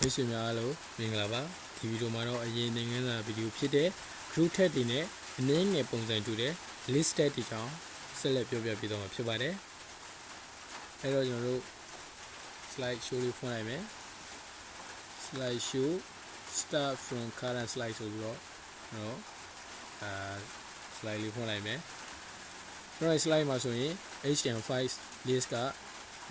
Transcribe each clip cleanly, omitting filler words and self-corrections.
မိတ်ဆွေများအားလုံးမင်္ဂလာပါဒီဗီဒီယိုမှာတော့အရင်နိုင်ငံစာဗီဒီယိုဖြစ်တဲ့ group tag တွေနဲ့အနည်းငယ်ပုံစံတူတဲ့ list tag တွေကြောင့်ဆက်လက်ပြောပြပေးသွားမှာဖြစ်ပါတယ်အဲ့တော့ကျွန်တော်တို့ slide show လေးဖွင့်လိုက်မယ် slide show start from current slide ဆိုပြီးတော့နော်slide လေးဖွင့်လိုက်မယ်အဲ့တော့ slide မှာဆိုရင် HTML5 list က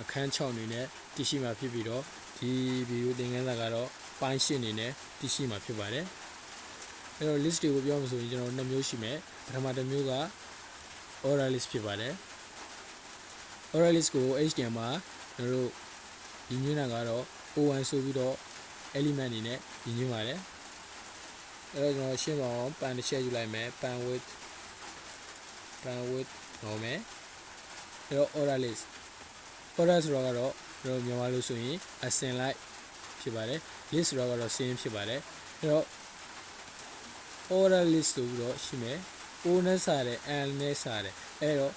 အခန်း6အနေနဲ့တရှိမှာဖြစ်ပြီးတော့ဒီဗီဒီယိုသင်ခန်းစာကတော့ပိုင်း8အနေနဲ့တရှိမှာဖြစ်ပါတယ်အဲ့တော့ list တွေကိုပြောမှဆိုရင်ကျွန်တော်2မျိုးရှိမယ်ပထမတစ်မျိုးက order list ဖြစ်ပါတယ် order list ကို HTML မှာကျွန်တော်တို့ဒီညွှန်းတာကတော့ O1 ဆိုပြီးတော့ element အနေနဲ့ဒီညွှန်းပါတယ်အဲ့တော့ကျွန်တော်ရှင်းပါအောင်panတစ်ချက်ယူလိုက်မယ် pan width ဟောမယ်အဲ့တော့ order list order ဆိုတော့ကတော့ကျွန်တော်မြန်မာလို့ဆိုရင်အစင်လိုက်ဖြစ်ပါတယ် list ဆိုတော့စင်းဖြစ်ပါတယ်အဲ့တော့ order list ဆိုပြီးတော့ရှိမယ် O နဲ့စားတယ် N နဲ့စားတယ်အဲ့တော့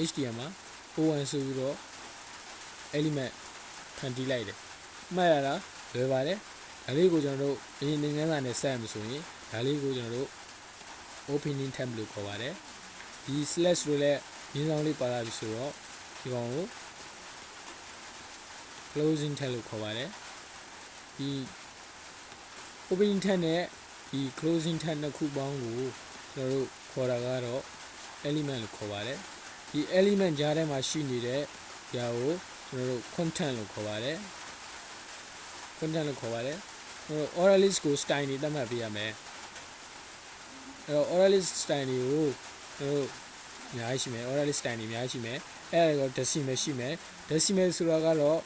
HTML မှာ O1 ဆိုပြီးတော့ element ဖန်တီးလိုက်တယ်မှတ်ရတာလွယ်ပါတယ်ဒါလေးကိုကျွန်တော်တို့အရင်သင်ခန်းစာနဲ့ဆက်ရမယ်ဆိုရင်ဒါလေးကိုကျွန်တော်တို့ opening tab လို့ခေါ်ပါတယ်ဒီ slash လို့လည်းရင်းဆောင်လေးပါလာပြီဆိုတော့ဒီကောင်ကို closing tab လို့ခေါ်ပါတယ်ဒီ opening tab နဲ့ဒီ closing tab နှစ်ခုပေါင်းကိုကျွန်တော်တို့ခေါ်တာကတော့ element လို့ခေါ်ပါတယ်ဒီ element ကြားထဲမှာရှိနေတဲ့ຢာကိုကျွန်တော်တို့ content လို့ခေါ်ပါတယ် content လို့ခေါ်ပါတယ်ကျွန်တော်တို့ order list ကို style တွေသတ်မှတ်ပေးရမယ်အဲ့တော့ order list style တွေကိုကျွန်တော်တို့အများကြီးရှိမယ် order list style တွေအများကြီးရှိမယ်အဲ့ဒါကို decimal ရှိမယ် decimal ဆိုတာကတော့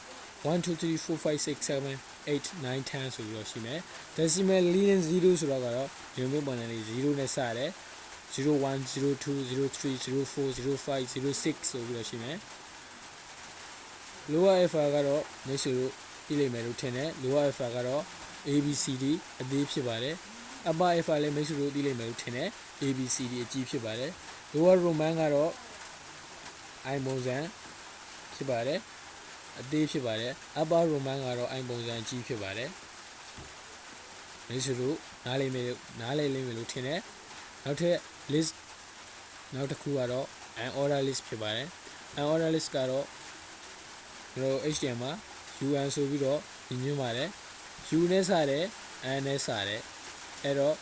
1 2 3 4 5 6 7 8 9 10ဆိုပြီးတော့ရှိမယ် decimal 0 ဆိုတော့ကတော့ဒီလိုမျိုးပုံစံလေး0နဲ့စတယ်01 02 03 04 05 06ဆိုပြီးတော့ရှိမယ် lower alpha ကတော့မိတ်ဆွေတို့ပြလိမ့်မယ်လို့ထင်တယ် lower alpha ကတော့ ABCD အသေးဖြစ်ပါတယ် upper alpha လည်းမိတ်ဆွေတို့သိလိမ့်မယ်လို့ထင်တယ် ABCD အကြီးဖြစ်ပါတယ် lower roman ကတော့ I ပုံစံဖြစ်ပါတယ်အသေးဖြစ်ပါတယ် upper roman ကတော့ I ပုံစံအကြီးဖြစ်ပါတယ်မိတ်ဆွေတို့နားလည်လိမ့်မယ်လို့ထင်တယ်နောက်ထပ် list နောက်တစ်ခုကတော့ an order list ဖြစ်ပါတယ် an order list ကတော့ကျွန်တော် HTML မှာ UN ဆိုပြီးတော့ညွှန်းပါတယ် U နဲ့စတယ် N နဲ့စတယ်အဲ့တော့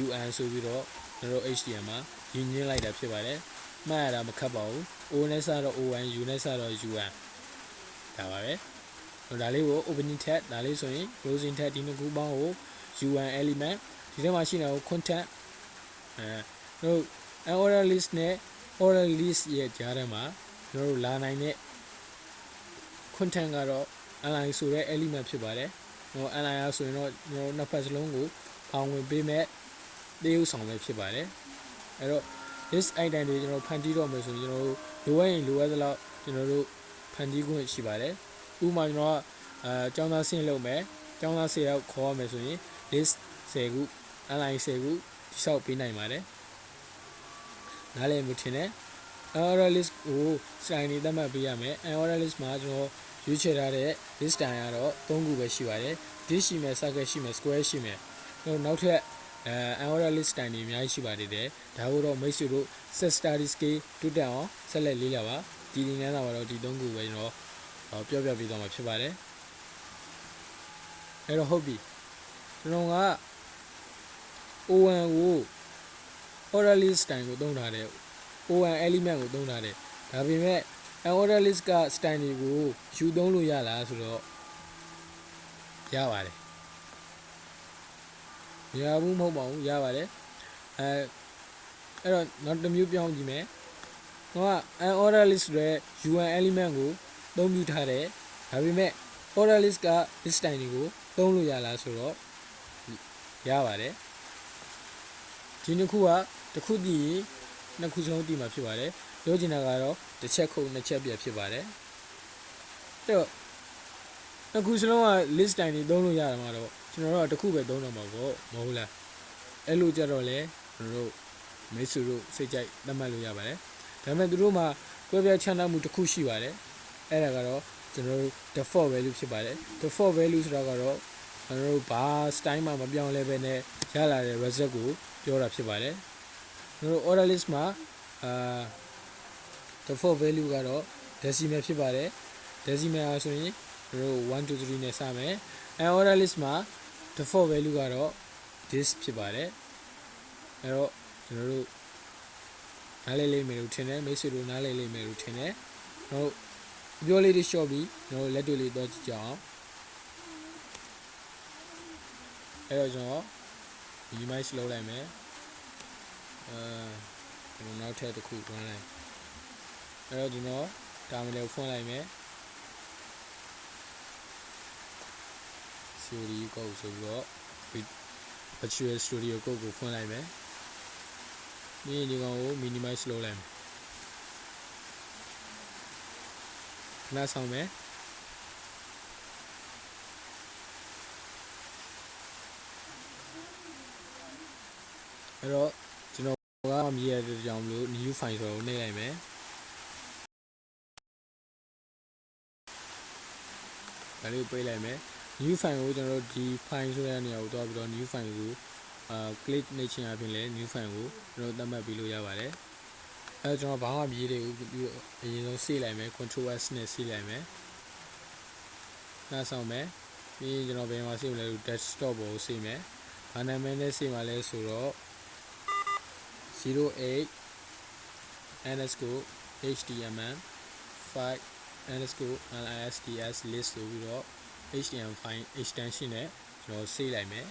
UN ဆိုပြီးတော့ကျွန်တော် HTML မှာညွှန်းလိုက်တာဖြစ်ပါတယ်မှတ်ရတာမခက်ပါဘူး O နဲ့စတော့ O1 U နဲ့စတော့ UN ဒါပါပဲဒါလေးကို opening tab ဒါလေးဆိုရင် closing tab ဒီနှစ်ခုပေါင်းကို UN element ဒီထဲမှာရှိနေတာကို content တို့ order list နဲ့ order list ရဲ့ကြားထဲမှာကျွန်တော်တို့လာနိုင်တဲ့ content ကတော့ align ဆိုတဲ့ element ဖြစ်ပါတယ်ဟို align ရဆိုရင်တော့ကျွန်တော်တို့နှစ်ဖက်စလုံးကိုပေါင်းဝင်ပေးမဲ့သေဥဆောင်ပဲဖြစ်ပါတယ်အဲ့တော့ list item တွေကျွန်တော်ဖန်တီးတော့မယ်ဆိုရင်ကျွန်တော်တို့လိုအပ်ရင်လိုအပ်သလောက်ကျွန်တော်တို့ဖန်တီးခွင့်ရှိပါတယ်ဥပမာကျွန်တော်ကကျောင်းသားဆင်းလုပ်မယ်ကျောင်းသား10ယောက်ခေါ်ရမယ်ဆိုရင် list 10ခု align 10ခုတိစောက်ပေးနိုင်ပါတယ်နားလည်မှုထင်တယ် order list ကို style တွေသတ်မှတ်ပေးရမယ် order list မှာကျွန်တော်ရွေးချယ်ထားတဲ့ list style ကတော့3ခုပဲရှိပါတယ် disk ရှိမယ် circle ရှိမယ် square ရှိမယ်နောက်ထပ်order list style တွေအများကြီးရှိပါသေးတယ်ဒါကိုတော့မိတ်ဆွေတို့ set study scale တိုးတက်အောင်ဆက်လက်လေ့လာပါဒီသင်ခန်းစာမှာတော့ဒီ3ခုပဲကျွန်တော်ပြောပြပေးသွားမှာဖြစ်ပါတယ်အဲ့တော့ဟုတ်ပြီကျွန်တော်က O1 ကို order list style ကိုသုံးထားတယ် O1 element ကိုသုံးထားတယ်ဒါပေမဲ့ order list က style တွေကိုယူသုံးလို့ရလားဆိုတော့ရပါတယ်မရဘူးမဟုတ်ပါဘူးရပါတယ်အဲ့တော့နောက်တစ်မျိုးပြောင်းကြည့်မယ်ဟိုက order list ရဲ့ UN element ကိုသုံးပြထားတယ်ဒါပေမဲ့ order list က list style တွေကိုသုံးလို့ရလားဆိုတော့ရပါတယ်ဒီနှစ်ခုကတစ်ခုတည်ရင်နှစ်ခုစလုံးတည်မှာဖြစ်ပါတယ်ပြောချင်တာကတော့တစ်ချက်ခုနှစ်ချက်ပြဖြစ်ပါတယ်အဲ့တော့နှစ်ခုစလုံးက list style တွေသုံးလို့ရတာမှာတော့ကျွန်တော်တို့ကတစ်ခုပဲသုံးတော့မှာပေါ့မဟုတ်လားအဲ့လိုကြတော့လေကျွန်တော်တို့မိတ်ဆွေတို့စိတ်ကြိုက်သတ်မှတ်လို့ရပါတယ်ဒါပေမဲ့သူတို့မှာကွဲပြားခြားနားမှုတစ်ခုရှိပါတယ်အဲ့ဒါကတော့ကျွန်တော်တို့ default value ဖြစ်ပါတယ် default value ဆိုတာကတော့ bar time mà beyond level này giá là result củaပြောတာဖြစ်ပါတယ်တို့ order list မှာdefault value ကတော့ decimal ဖြစ်ပါတယ် decimal ဆိုရင်တို့1 2 3နဲ့စမယ်order list မှာ default value ကတော့ this ဖြစ်ပါတယ်အဲ့တော့ကျွန်တော်တို့နားလည်လိမ့်မယ်လို့ထင်တယ်မိတ်ဆွေတို့နားလည်လိမ့်မယ်လို့ထင်တယ်တို့ပြောလေးတွေရှော့ပြီးတို့လက်တွေ့လေးတော့ကြည့်ကြအောင်အဲ့တော့ကျွန်တော် minimize လုပ်လိုက်မယ်ကျွန်တော်နောက်ထပ်တစ်ခုတွန်းလိုက်အဲ့တော့ကျွန်တော် terminal ကိုဖွင့်လိုက်မယ် theory code ဆိုပြီးတော့ virtual studio code ကိုဖွင့်လိုက်မယ်ဒီကောင်ကို minimize လုပ်လိုက်မယ်ခဏဆောင်မယ်အဲ့တော့ကျွန်တော်ကမြည်ရတဲ့ကြောင့်မလို့ new file ဆိုတော့နှိပ်လိုက်မယ်ဒါလေးကိုပေးလိုက်မယ် new file ကိုကျွန်တော်တို့ဒီ file ဆိုတဲ့နေရာကိုတွားပြီးတော့ new file ကိုclick နှိပ်ချင်အပြင်လဲ new file ကိုကျွန်တော်သတ်မှတ်ပြီးလို့ရပါတယ်အဲကျွန်တော်ဘာမှမြည်တွေကိုအရင်ဆုံး save လိုက်မယ် control s နဲ့ save လိုက်မယ်နှာဆောင်မယ်ပြီးရင်ကျွန်တော်ဘယ်မှာ save လဲဆို desktop ပေါ်ကို save မယ်ဘာနာမည်နဲ့ save မှာလဲဆိုတော့08 underscore HTML5 underscore LISTS list ဆိုပြီးတော့ HTML5 extension နဲ့ကျွန်တော် save လိုက်မယ်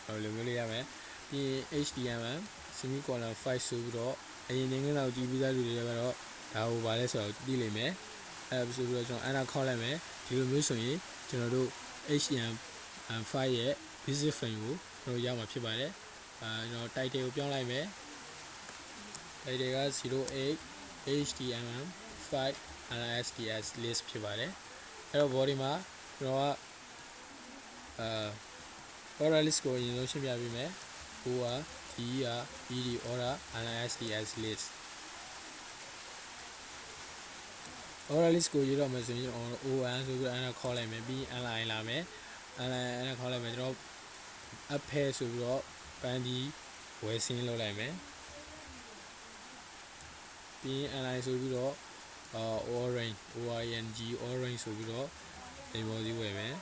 ဟိုလိုမျိုးလေးရမယ်ပြီး HTML semicolon 5ဆိုပြီးတော့အရင်ငင်းလောက်ကြည့်ပြီးသားလူတွေကတော့ဒါကိုဗာလဲဆိုတော့သိလိမ့်မယ်အဲဆိုပြီးတော့ကျွန်တော် enter ခေါက်လိုက်မယ်ဒီလိုမျိုးဆိုရင်ကျွန်တော်တို့ HTML5 ရဲ့ basic frame ကိုကျွန်တော်ရမှာဖြစ်ပါတယ်ကျွန်တော် title ကိုပြောင်းလိုက်မယ် title က08 HTML5 LISTS list ဖြစ်ပါတယ်အဲ့တော့ body မှာကျွန်တော်ကorder list ကိုအရင်ဆုံးရှင်းပြပေးမယ်ဟိုကဒီက BD order LISTS list order list ကိုရေးတော့မယ်ဆိုရင် ON ဆိုပြီးတော့အဲ့ဒါခေါ်လိုက်မယ်ပြီး LI လာမယ် LI အဲ့ဒါခေါ်လိုက်မယ်ကျွန်တော် up pair ဆိုပြီးတော့ပန်းဒီဝယ်စင်းလုပ်လိုက်မယ်ပြီးရင် LI ဆိုပြီးတော့orange orange ဆိုပြီးတော့ဒီဘောစီဝယ်မယ်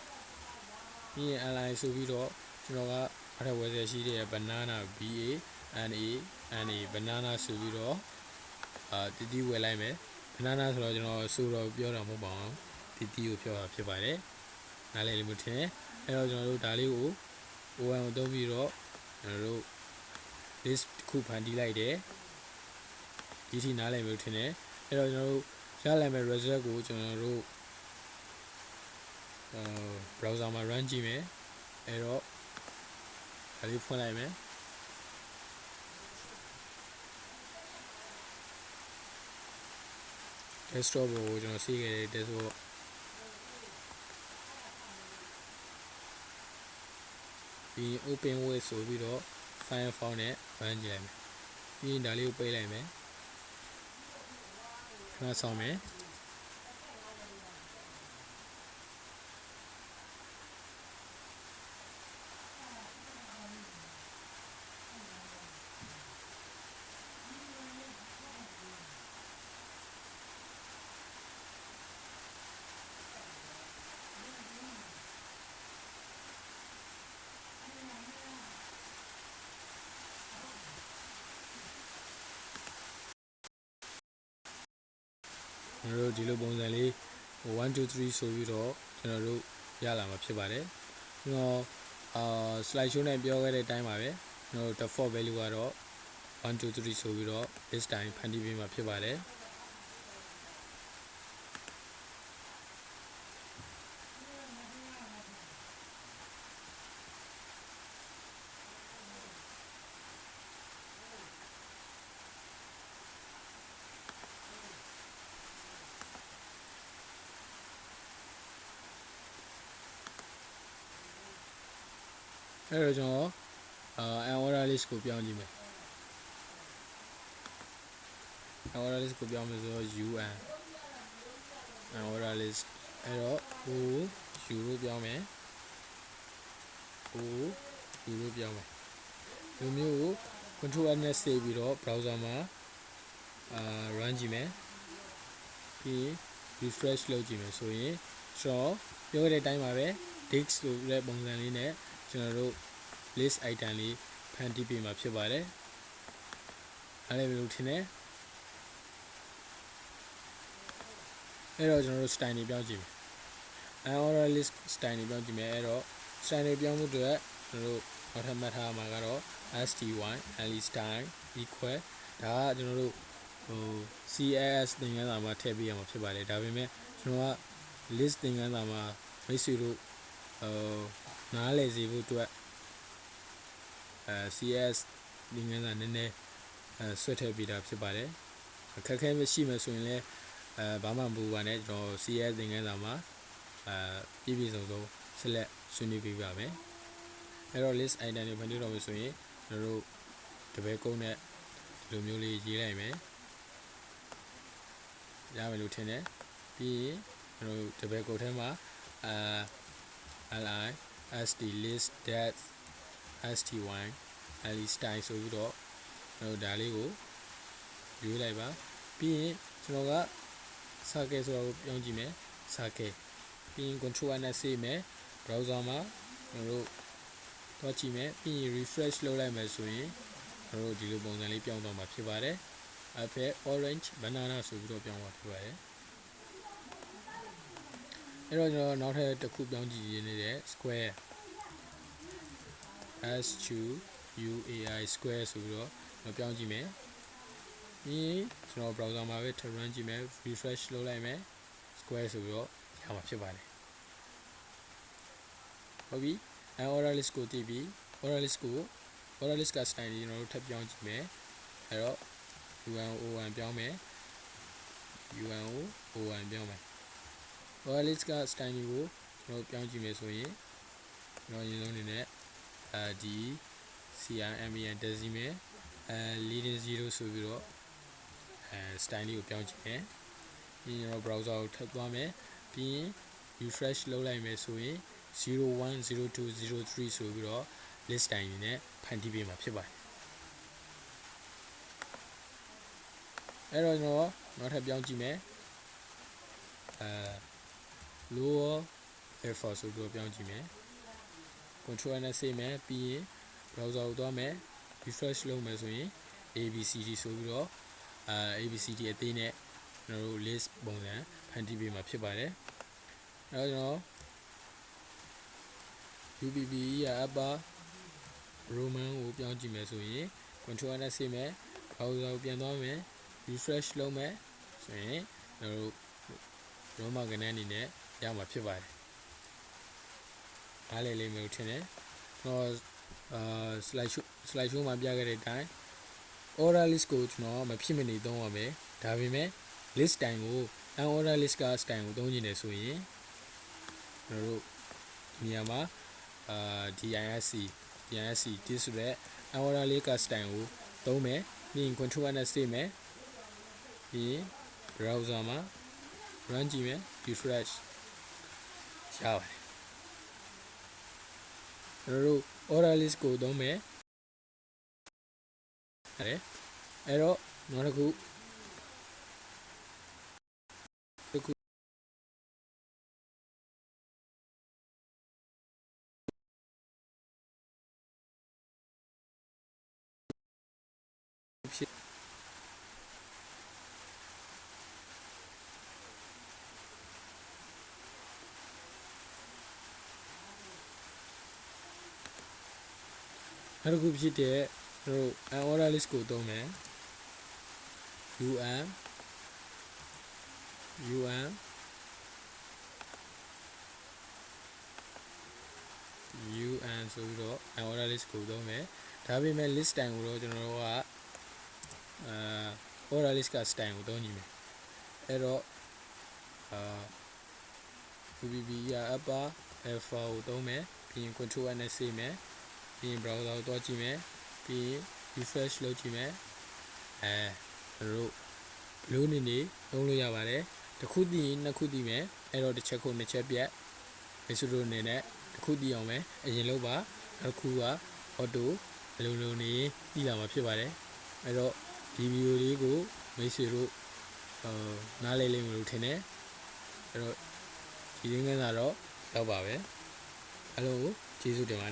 ပြီးရင် LI ဆိုပြီးတော့ကျွန်တော်ကအဲ့ဒါဝယ်စရာရှိတဲ့ banana banana ဆိုပြီးတော့တီဝယ်လိုက်မယ် banana ဆိုတော့ကျွန်တော်ဆိုတော့ပြောတာမဟုတ်ပါဘူးတီကိုပြောတာဖြစ်ပါတယ်နားလည်လိမ့်မယ်ထင်အဲ့တော့ကျွန်တော်တို့ဒါလေးကို O1 ကိုသုံးပြီးတော့ကျွန်တော်တို့ list တစ်ခုဖန်တီးလိုက်တယ်ဒီထိနားလည်မယ်ထင်တယ်အဲ့တော့ကျွန်တော်တို့ရလာမယ့် result ကိုကျွန်တော်တို့browser မှာ run ကြည့်မယ်အဲ့တော့ဒါလေးဖွင့်လိုက်မယ် desktop ကိုကျွန်တော်စီးခဲ့တဲ့ desktop ပြီး open with ဆိုပြီးတော့ file file နဲ့ run ကြည့်လိုက်မယ်ပြီးရင်ဒါလေးကိုပိတ်လိုက်မယ်ခဏဆောင်မယ်ကျွန်တော်တို့ဒီလိုပုံစံလေး1 2 3ဆိုပြီးတော့ကျွန်တော်တို့ရလာမှာဖြစ်ပါတယ်ကျွန်တော်slide show နဲ့ပြောခဲ့တဲ့အတိုင်းပါပဲကျွန်တော်တို့ default value ကတော့1 2 3ဆိုပြီးတော့ this time ဖန်တီးပေးမှာဖြစ်ပါတယ်အဲ့တော့ကျွန်တော်order list ကိုပြောင်းကြည့်မယ် order list ကိုပြောင်းမယ်ဆိုတော့ un order list အဲ့တော့ o လို့ပြောင်းမယ် O U လို့ပြောင်းမယ်ဒီမျိုးကို control N နဲ့ save ပြီးတော့ browser မှာrun ကြည့်မယ်ပြီး refresh လုပ်ကြည့်မယ်ဆိုရင်ကျွန်တော်ပြောခဲ့တဲ့အတိုင်းပါပဲ dix ဆိုတဲ့ပုံစံလေးနဲ့ကျွန်တော်တို့ list item လေးဖန်တီးပေးမှာဖြစ်ပါတယ်အဲ့ဒါမျိုးထင်တယ်အဲ့တော့ကျွန်တော်တို့ style တွေပြောင်းကြည့်မယ် unorder list style တွေပြောင်းကြည့်မယ်အဲ့တော့ style တွေပြောင်းမှုအတွက်ကျွန်တော်တို့နောက်ထပ်မှတ်ထားမှာကတော့ sty list style equal ဒါကကျွန်တော်တို့CSS သင်ခန်းစာမှာထည့်ပေးရမှာဖြစ်ပါတယ်ဒါပေမဲ့ကျွန်တော်က list သင်ခန်းစာမှာမိတ်ဆွေတို့နားလည်စေဖို့အတွက်CS သင်ခန်းစာနည်းနည်းဆွဲထည့်ပေးတာဖြစ်ပါတယ်အခက်အခဲမရှိမှဆိုရင်လည်းဘာမှမပူပါနဲ့ကျွန်တော် CS သင်ခန်းစာမှာပြည့်ပြည့်စုံစုံဆက်လက်ဆွေးနွေးပေးပါမယ်အဲ့တော့ list item တွေဖန်တီးတော့မယ်ဆိုရင်ကျွန်တော်တို့တပည့်ကုန်းနဲ့ဒီလိုမျိုးလေးရေးလိုက်မယ်ရမယ်လို့ထင်တယ်ပြီးရင်ကျွန်တော်တို့တပည့်ကုန်းထဲမှာli st list that sty list style ဆိုပြီးတော့ကျွန်တော်ဒါလေးကိုရွေးလိုက်ပါပြီးရင်ကျွန်တော်က circle ဆိုတော့ပြောင်းကြည့်မယ် circle ပြီးရင် control N နဲ့ save မယ် browser မှာကျွန်တော်တို့သွားကြည့်မယ်ပြီးရင် refresh လုပ်လိုက်မယ်ဆိုရင်ကျွန်တော်တို့ဒီလိုပုံစံလေးပြောင်းသွားမှာဖြစ်ပါတယ်အဖေ orange banana ဆိုပြီးတော့ပြောင်းသွားဖြစ်ပါတယ်အဲ့တော့ကျွန်တော်နောက်ထပ်တစ်ခုပြောင်းကြည့်ရင်းနေတဲ့ square s q u a i square ဆိုပြီးတော့ပြောင်းကြည့်မယ်ပြီးရင်ကျွန်တော် browser မှာပဲ run ကြည့်မယ် refresh လုပ်လိုက်မယ် square ဆိုပြီးတော့ရမှာဖြစ်ပါတယ်ဟုတ်ပြီ order list ကိုတည်ပြီး order list က style ကြီးကျွန်တော်တို့ထပ်ပြောင်းကြည့်မယ်အဲ့တော့ unပြောင်းမယ် un ပြောင်းမယ် order list က style ကြီးကိုကျွန်တော်ပြောင်းကြည့်မယ်ဆိုရင်ကျွန်တော်အရင်ဆုံးအနေနဲ့ဒီ CIMEN decimal leading 0ဆိုပြီးတော့ style လေးကိုပြောင်းကြည့်မယ်ပြီးရင်ကျွန်တော် browser ကိုထပ်သွားမယ်ပြီးရင် refresh လုပ်လိုက်မယ်ဆိုရင်01 02 03ဆိုပြီးတော့ list style နေနဲ့ဖန်တီးပေးမှာဖြစ်ပါတယ်အဲ့တော့ကျွန်တော်နောက်ထပ်ပြောင်းကြည့်မယ်lower alpha ဆိုပြီးတော့ပြောင်းကြည့်မယ် control နဲ့ save မယ်ပြီးရင် browser ကိုသွားမယ် refresh လုပ်မယ်ဆိုရင် abcd ဆိုပြီးတော့abcd အသေးနဲ့ကျွန်တော်တို့ list ပုံစံဖန်တီးပေးမှာဖြစ်ပါတယ်အဲ့တော့ကျွန်တော် UPP ရ upper roman ကိုပြောင်းကြည့်မယ်ဆိုရင် control နဲ့ save မယ် browser ကိုပြန်သွားမယ် refresh လုပ်မယ်ဆိုရင်ကျွန်တော်တို့ roman ကဏ္ဍအနေနဲ့ရမှာဖြစ်ပါတယ်အားလေးလေးမျိုးထင်တယ်ကျွန်တော်slide show မှာပြခဲ့တဲ့အတိုင်း order list ကိုကျွန်တော်မဖြစ်မနေသုံးရမယ်ဒါပေမဲ့ list style ကို unorder list က style ကိုသုံးနေတယ်ဆိုရင်ကျွန်တော်တို့ဒီနေရာမှာdisc ဒီဆိုတဲ့ unorder list က style ကိုသုံးမယ်ပြီးရင် control နဲ့ save မယ်ပြီးရင် browser မှာ run ကြည့်မယ် refresh ရပါတယ်ကျွန်တော်တို့ order list ကိုသုံးမယ်အဲ့တော့နောက်တစ်ခုဖြစ်နောက်တစ်ခုဖြစ်တဲ့တို့ unorder list ကိုသုံးမယ် un ဆိုပြီးတော့ unorder list ကိုသုံးမယ်ဒါပေမဲ့ list style ကိုတော့ကျွန်တော်တို့ကorder list က style ကိုသုံးကြည့်မယ်အဲ့တော့UPP ရ upper alpha ကိုသုံးမယ်ပြီးရင် control N နဲ့ save မယ်ပြီးရင် browser ကိုသွားကြည့်မယ်ပြီးရင် refresh လုပ်ကြည့်မယ်ကျွန်တော်တို့ဘလို့နေသုံးလို့ရပါတယ်တစ်ခုတည်ရင်နှစ်ခုတည်မယ်အဲ့တော့တစ်ချက်ခုနှစ်ချက်ပြတ် မိတ်ဆွေတို့အနေနဲ့တစ်ခုသိအောင်ပဲအရင်လုပ်ပါနောက်တစ်ခုက auto ဘယ်လိုနေသိလာမှာဖြစ်ပါတယ်အဲ့တော့ဒီဗီဒီယိုလေးကိုမိတ်ဆွေတို့နားလည်လိမ့်မယ်လို့ထင်တယ်အဲ့တော့ဒီရင်းကန်းကတော့တော့ပါပဲအားလုံးကိုကျေးဇူးတင်ပါတယ်